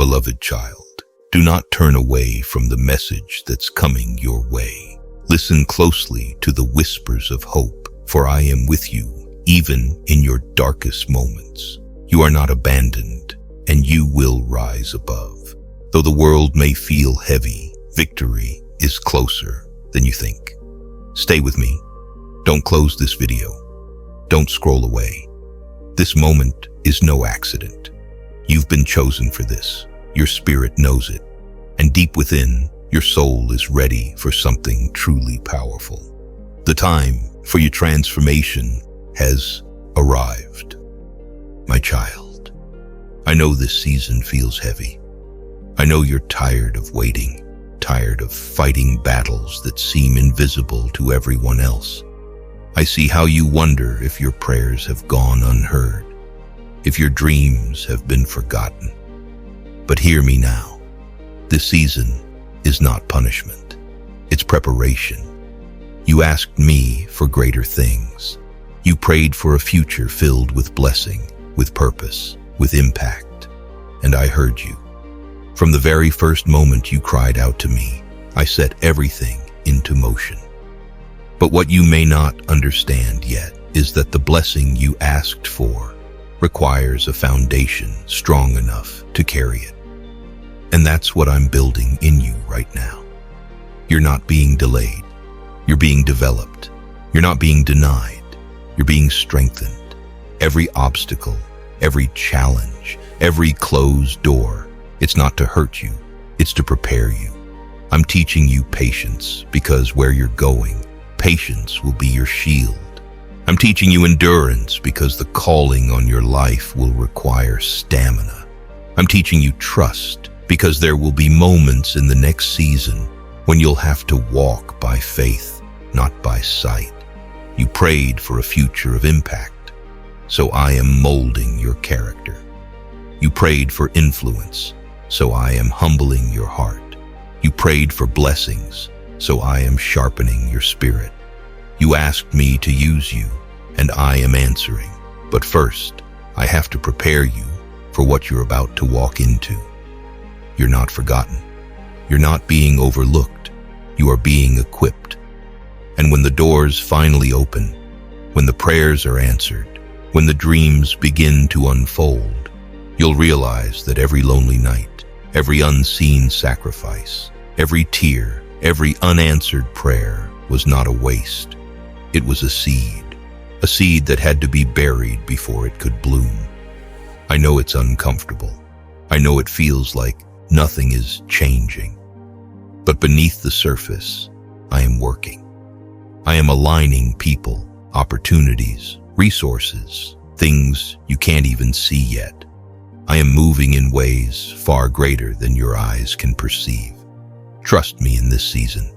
beloved child, do not turn away from the message that's coming your way. Listen closely to the whispers of hope, for I am with you, even in your darkest moments. You are not abandoned, and you will rise above. Though the world may feel heavy, victory is closer than you think. Stay with me. Don't close this video. Don't scroll away. This moment is no accident. You've been chosen for this. Your spirit knows it. And deep within, your soul is ready for something truly powerful. The time for your transformation has arrived. My child, I know this season feels heavy. I know you're tired of waiting, tired of fighting battles that seem invisible to everyone else. I see how you wonder if your prayers have gone unheard, if your dreams have been forgotten. But hear me now. This season is not punishment. It's preparation. You asked me for greater things. You prayed for a future filled with blessing, with purpose, with impact. And I heard you. From the very first moment you cried out to me, I set everything into motion. But what you may not understand yet is that the blessing you asked for requires a foundation strong enough to carry it. And that's what I'm building in you right now. You're not being delayed. You're being developed. You're not being denied. You're being strengthened. Every obstacle, every challenge, every closed door, it's not to hurt you, it's to prepare you. I'm teaching you patience because where you're going, patience will be your shield. I'm teaching you endurance because the calling on your life will require stamina. I'm teaching you trust because there will be moments in the next season when you'll have to walk by faith, not by sight. You prayed for a future of impact, so I am molding your character. You prayed for influence, so I am humbling your heart. You prayed for blessings, so I am sharpening your spirit. You asked me to use you, and I am answering. But first, I have to prepare you for what you're about to walk into. You're not forgotten. You're not being overlooked. You are being equipped. And when the doors finally open, when the prayers are answered, when the dreams begin to unfold, you'll realize that every lonely night, every unseen sacrifice, every tear, every unanswered prayer was not a waste. It was a seed that had to be buried before it could bloom. I know it's uncomfortable. I know it feels like nothing is changing. But beneath the surface, I am working. I am aligning people, opportunities, resources, things you can't even see yet. I am moving in ways far greater than your eyes can perceive. Trust me in this season.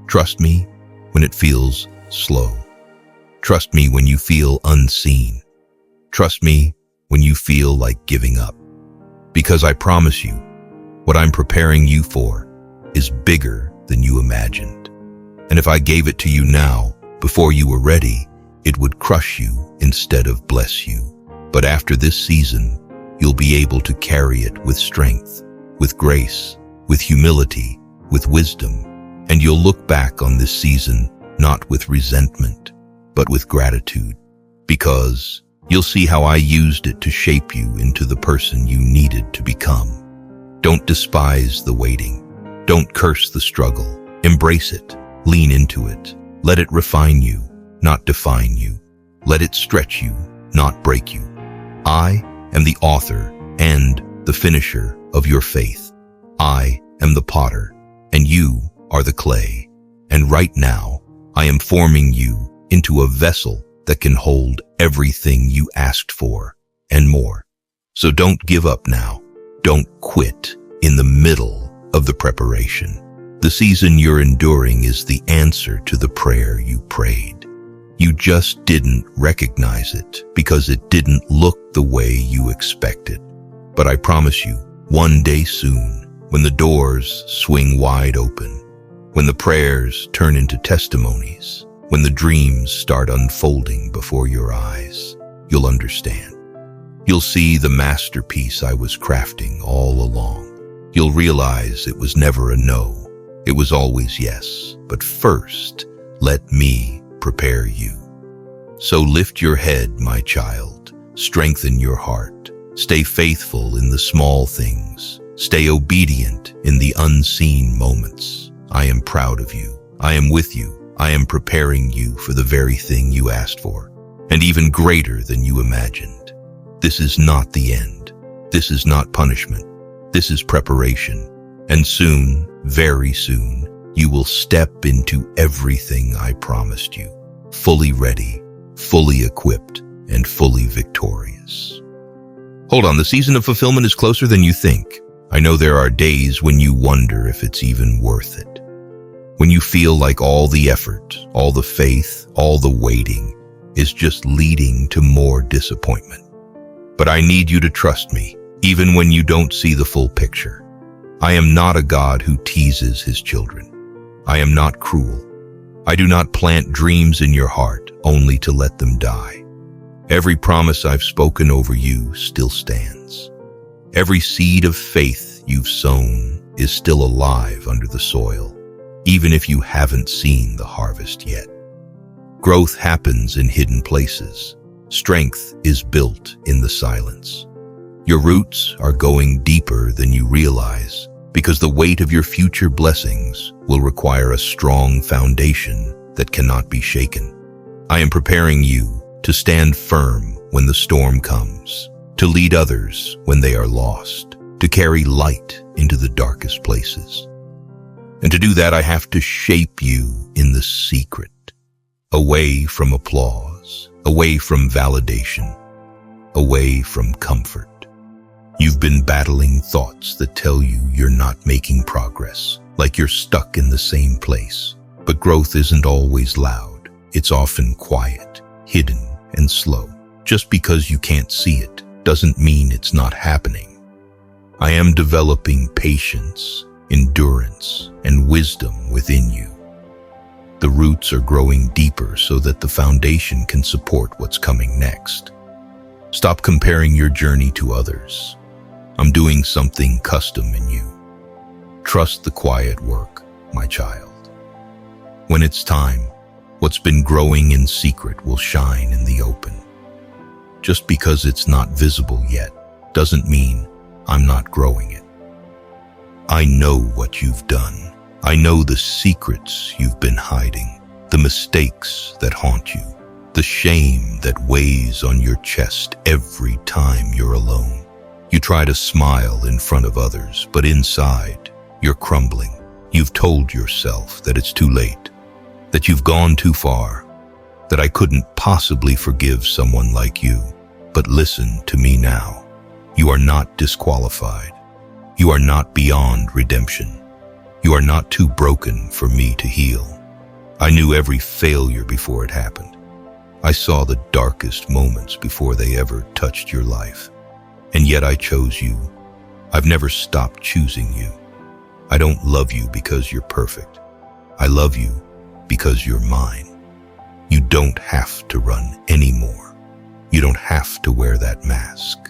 Trust me when it feels slow. Trust me when you feel unseen. Trust me when you feel like giving up. Because I promise you, what I'm preparing you for is bigger than you imagined. And if I gave it to you now, before you were ready, it would crush you instead of bless you. But after this season, you'll be able to carry it with strength, with grace, with humility, with wisdom. And you'll look back on this season not with resentment, but with gratitude, because you'll see how I used it to shape you into the person you needed to become. Don't despise the waiting. Don't curse the struggle. Embrace it. Lean into it. Let it refine you, not define you. Let it stretch you, not break you. I am the author and the finisher of your faith. I am the potter, and you are the clay. And right now, I am forming you into a vessel that can hold everything you asked for and more. So don't give up now. Don't quit in the middle of the preparation. The season you're enduring is the answer to the prayer you prayed. You just didn't recognize it because it didn't look the way you expected. But I promise you, one day soon, when the doors swing wide open, when the prayers turn into testimonies, when the dreams start unfolding before your eyes, you'll understand. You'll see the masterpiece I was crafting all along. You'll realize it was never a no. It was always yes. But first, let me prepare you. So lift your head, my child. Strengthen your heart. Stay faithful in the small things. Stay obedient in the unseen moments. I am proud of you. I am with you. I am preparing you for the very thing you asked for, and even greater than you imagined. This is not the end. This is not punishment. This is preparation. And soon, very soon, you will step into everything I promised you, fully ready, fully equipped, and fully victorious. Hold on, the season of fulfillment is closer than you think. I know there are days when you wonder if it's even worth it. When you feel like all the effort, all the faith, all the waiting is just leading to more disappointment. But I need you to trust me, even when you don't see the full picture. I am not a God who teases his children. I am not cruel. I do not plant dreams in your heart only to let them die. Every promise I've spoken over you still stands. Every seed of faith you've sown is still alive under the soil, even if you haven't seen the harvest yet. Growth happens in hidden places. Strength is built in the silence. Your roots are going deeper than you realize because the weight of your future blessings will require a strong foundation that cannot be shaken. I am preparing you to stand firm when the storm comes, to lead others when they are lost, to carry light into the darkest places. And to do that, I have to shape you in the secret, away from applause, away from validation, away from comfort. You've been battling thoughts that tell you you're not making progress, like you're stuck in the same place. But growth isn't always loud. It's often quiet, hidden, and slow. Just because you can't see it doesn't mean it's not happening. I am developing patience, endurance, and wisdom within you. The roots are growing deeper so that the foundation can support what's coming next. Stop comparing your journey to others. I'm doing something custom in you. Trust the quiet work, my child. When it's time, what's been growing in secret will shine in the open. Just because it's not visible yet doesn't mean I'm not growing it. I know what you've done. I know the secrets you've been hiding, the mistakes that haunt you, the shame that weighs on your chest every time you're alone. You try to smile in front of others, but inside, you're crumbling. You've told yourself that it's too late, that you've gone too far, that I couldn't possibly forgive someone like you. But listen to me now. You are not disqualified. You are not beyond redemption. You are not too broken for me to heal. I knew every failure before it happened. I saw the darkest moments before they ever touched your life. And yet I chose you. I've never stopped choosing you. I don't love you because you're perfect. I love you because you're mine. You don't have to run anymore. You don't have to wear that mask.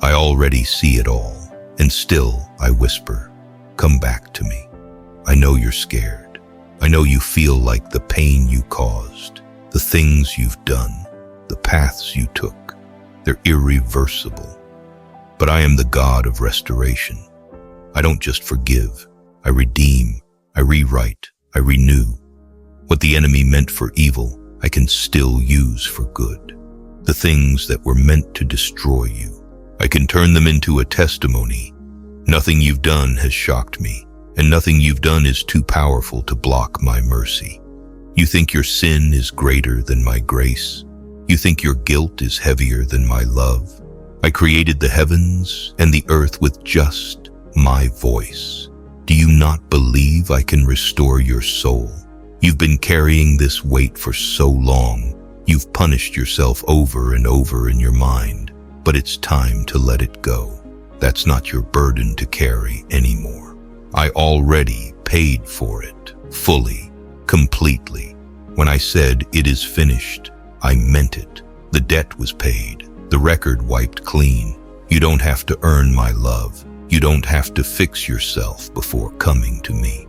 I already see it all, and still I whisper, come back to me. I know you're scared. I know you feel like the pain you caused, the things you've done, the paths you took, they're irreversible. But I am the God of restoration. I don't just forgive. I redeem. I rewrite. I renew. What the enemy meant for evil, I can still use for good. The things that were meant to destroy you, I can turn them into a testimony. Nothing you've done has shocked me, and nothing you've done is too powerful to block my mercy. You think your sin is greater than my grace? You think your guilt is heavier than my love? I created the heavens and the earth with just my voice. Do you not believe I can restore your soul? You've been carrying this weight for so long. You've punished yourself over and over in your mind, but it's time to let it go. That's not your burden to carry anymore. I already paid for it, fully, completely. When I said it is finished, I meant it. The debt was paid. the record wiped clean. You don't have to earn my love. You don't have to fix yourself before coming to me.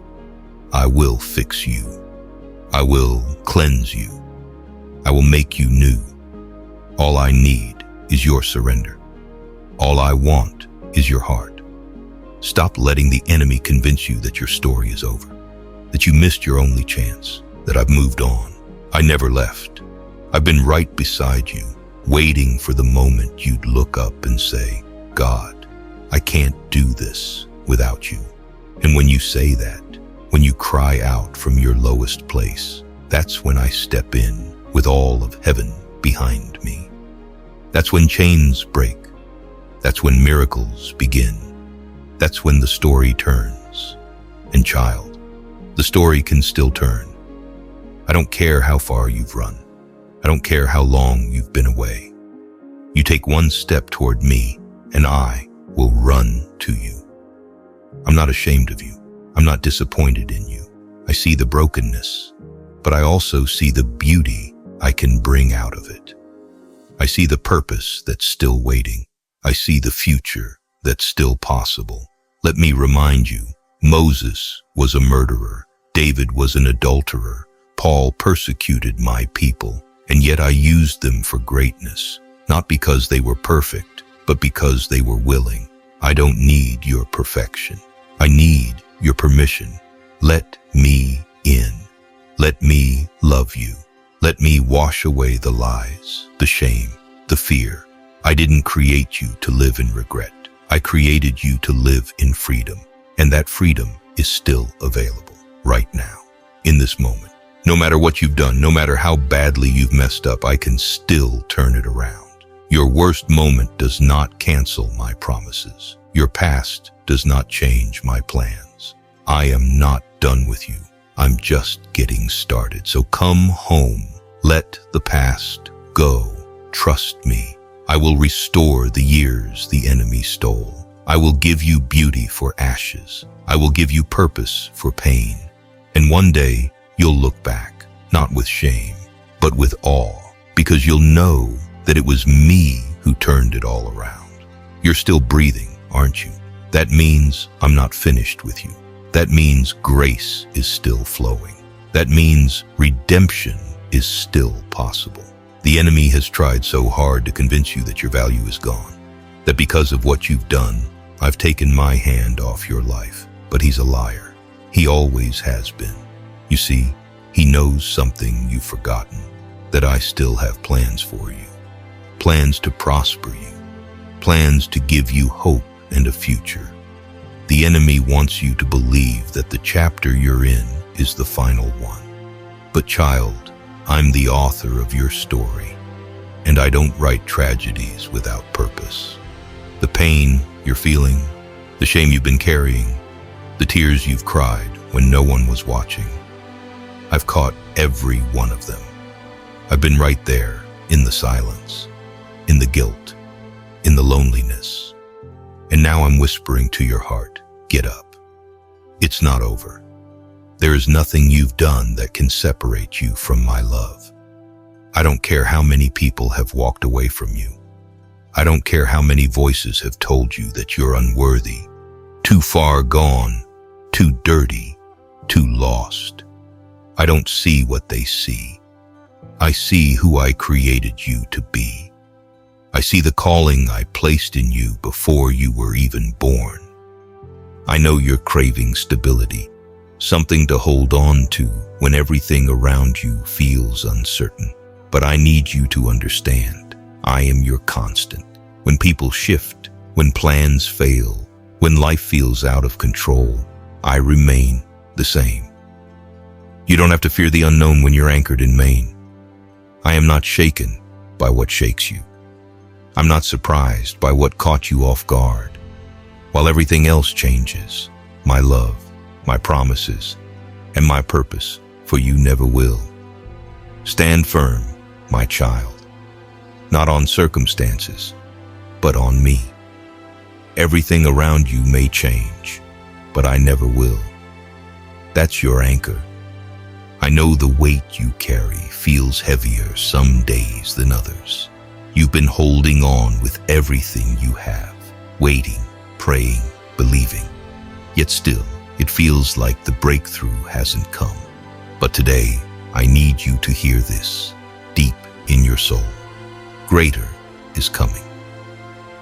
I will fix you. I will cleanse you. I will make you new. All I need is your surrender. All I want is your heart. Stop letting the enemy convince you that your story is over, that you missed your only chance, that I've moved on. I never left. I've been right beside you, waiting for the moment you'd look up and say, God, I can't do this without you. And when you say that, when you cry out from your lowest place, that's when I step in with all of heaven behind me. That's when chains break. That's when miracles begin. That's when the story turns. And child, the story can still turn. I don't care how far you've run. I don't care how long you've been away. You take one step toward me, and I will run to you. I'm not ashamed of you. I'm not disappointed in you. I see the brokenness, but I also see the beauty I can bring out of it. I see the purpose that's still waiting. I see the future that's still possible. Let me remind you, Moses was a murderer. David was an adulterer. Paul persecuted my people, and yet I used them for greatness, not because they were perfect, but because they were willing. I don't need your perfection. I need your permission. Let me in. Let me love you. Let me wash away the lies, the shame, the fear. I didn't create you to live in regret. I created you to live in freedom, and that freedom is still available right now, in this moment. No matter what you've done, no matter how badly you've messed up, I can still turn it around. Your worst moment does not cancel my promises. Your past does not change my plans. I am not done with you. I'm just getting started. So come home. Let the past go. Trust me. I will restore the years the enemy stole. I will give you beauty for ashes. I will give you purpose for pain. And one day, you'll look back, not with shame, but with awe, because you'll know that it was me who turned it all around. You're still breathing, aren't you? That means I'm not finished with you. That means grace is still flowing. That means redemption is still possible. The enemy has tried so hard to convince you that your value is gone, that because of what you've done, I've taken my hand off your life. But he's a liar. He always has been. You see, he knows something you've forgotten, that I still have plans for you, plans to prosper you, plans to give you hope and a future. The enemy wants you to believe that the chapter you're in is the final one. But child, I'm the author of your story, and I don't write tragedies without purpose. The pain you're feeling, the shame you've been carrying, the tears you've cried when no one was watching, I've caught every one of them. I've been right there in the silence, in the guilt, in the loneliness. And now I'm whispering to your heart, get up. It's not over. There is nothing you've done that can separate you from my love. I don't care how many people have walked away from you. I don't care how many voices have told you that you're unworthy, too far gone, too dirty, too lost. I don't see what they see. I see who I created you to be. I see the calling I placed in you before you were even born. I know you're craving stability, something to hold on to when everything around you feels uncertain. But I need you to understand, I am your constant. When people shift, when plans fail, when life feels out of control, I remain the same. You don't have to fear the unknown when you're anchored in Maine. I am not shaken by what shakes you. I'm not surprised by what caught you off guard. While everything else changes, my love, my promises, and my purpose for you never will. Stand firm, my child, not on circumstances, but on me. Everything around you may change, but I never will. That's your anchor. I know the weight you carry feels heavier some days than others. You've been holding on with everything you have, waiting, praying, believing. Yet still, it feels like the breakthrough hasn't come. But today, I need you to hear this, deep in your soul. Greater is coming.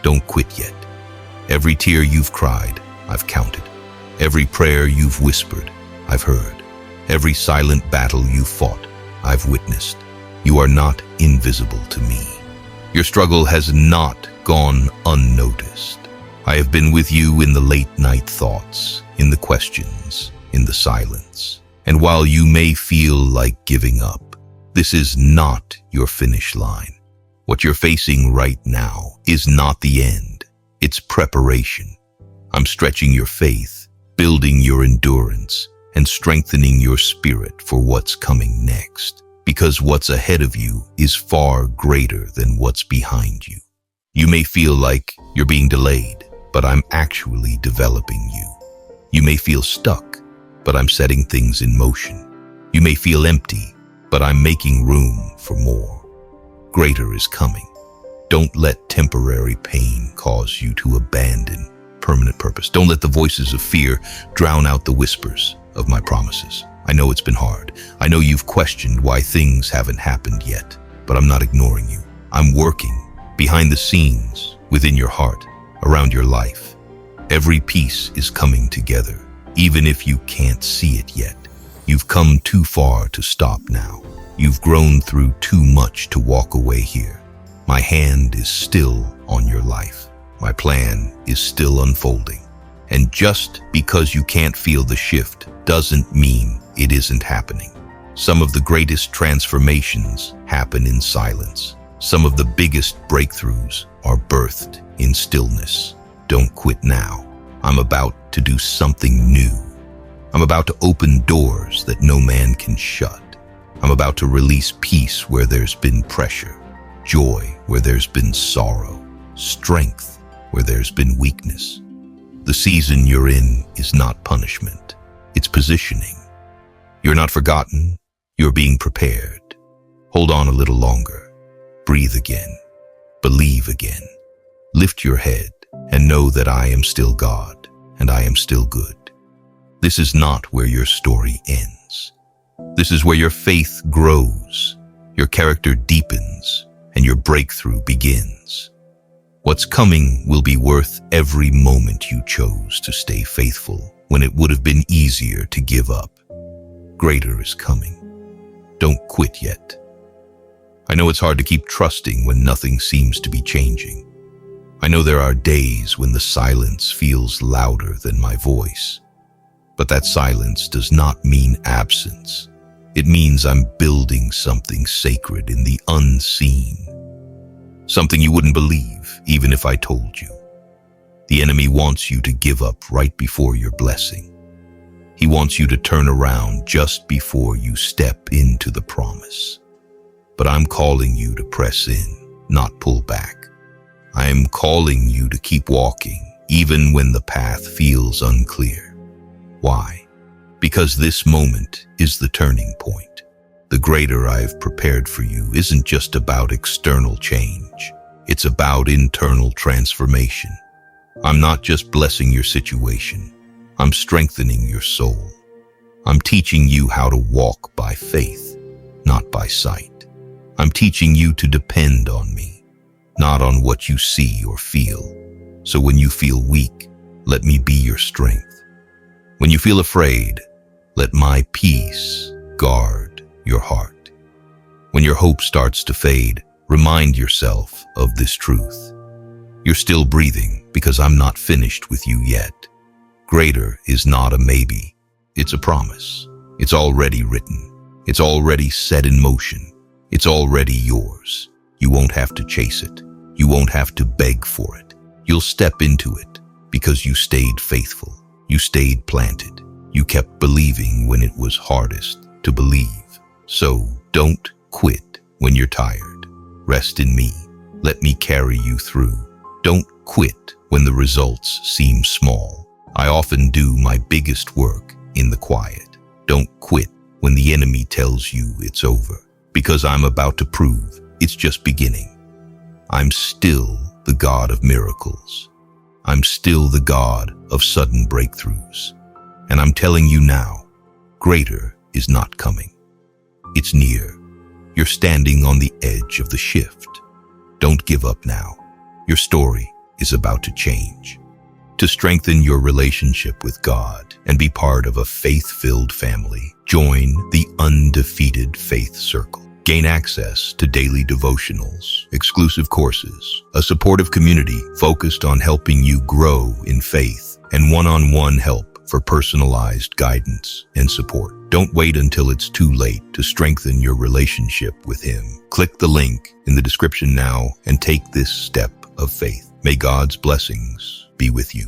Don't quit yet. Every tear you've cried, I've counted. Every prayer you've whispered, I've heard. Every silent battle you've fought, I've witnessed. You are not invisible to me. Your struggle has not gone unnoticed. I have been with you in the late night thoughts, in the questions, in the silence. And while you may feel like giving up, this is not your finish line. What you're facing right now is not the end. It's preparation. I'm stretching your faith, building your endurance, and strengthening your spirit for what's coming next. Because what's ahead of you is far greater than what's behind you. You may feel like you're being delayed, but I'm actually developing you. You may feel stuck, but I'm setting things in motion. You may feel empty, but I'm making room for more. Greater is coming. Don't let temporary pain cause you to abandon permanent purpose. Don't let the voices of fear drown out the whispers of my promises. I know it's been hard. I know you've questioned why things haven't happened yet, but I'm not ignoring you. I'm working behind the scenes, within your heart, around your life. Every piece is coming together, even if you can't see it yet. You've come too far to stop now. You've grown through too much to walk away here. My hand is still on your life. My plan is still unfolding. And just because you can't feel the shift doesn't mean it isn't happening. Some of the greatest transformations happen in silence. Some of the biggest breakthroughs are birthed in stillness. Don't quit now. I'm about to do something new. I'm about to open doors that no man can shut. I'm about to release peace where there's been pressure, joy where there's been sorrow, strength where there's been weakness. The season you're in is not punishment. It's positioning. You're not forgotten. You're being prepared. Hold on a little longer. Breathe again. Believe again. Lift your head and know that I am still God and I am still good. This is not where your story ends. This is where your faith grows, your character deepens, and your breakthrough begins. What's coming will be worth every moment you chose to stay faithful when it would have been easier to give up. Greater is coming. Don't quit yet. I know it's hard to keep trusting when nothing seems to be changing. I know there are days when the silence feels louder than my voice. But that silence does not mean absence. It means I'm building something sacred in the unseen. Something you wouldn't believe, even if I told you. The enemy wants you to give up right before your blessing. He wants you to turn around just before you step into the promise. But I'm calling you to press in, not pull back. I am calling you to keep walking, even when the path feels unclear. Why? Because this moment is the turning point. The greater I've prepared for you isn't just about external change. It's about internal transformation. I'm not just blessing your situation. I'm strengthening your soul. I'm teaching you how to walk by faith, not by sight. I'm teaching you to depend on me, not on what you see or feel. So when you feel weak, let me be your strength. When you feel afraid, let my peace guard your heart. When your hope starts to fade, remind yourself of this truth. You're still breathing because I'm not finished with you yet. Greater is not a maybe. It's a promise. It's already written. It's already set in motion. It's already yours. You won't have to chase it. You won't have to beg for it. You'll step into it because you stayed faithful. You stayed planted. You kept believing when it was hardest to believe. So don't quit when you're tired. Rest in me. Let me carry you through. Don't quit when the results seem small. I often do my biggest work in the quiet. Don't quit when the enemy tells you it's over, because I'm about to prove it's just beginning. I'm still the God of miracles. I'm still the God of sudden breakthroughs. And I'm telling you now, greater is not coming. It's near. You're standing on the edge of the shift. Don't give up now. Your story is about to change. To strengthen your relationship with God and be part of a faith-filled family, join the Undefeated Faith Circle. Gain access to daily devotionals, exclusive courses, a supportive community focused on helping you grow in faith, and one-on-one help for personalized guidance and support. Don't wait until it's too late to strengthen your relationship with Him. Click the link in the description now and take this step of faith. May God's blessings be with you.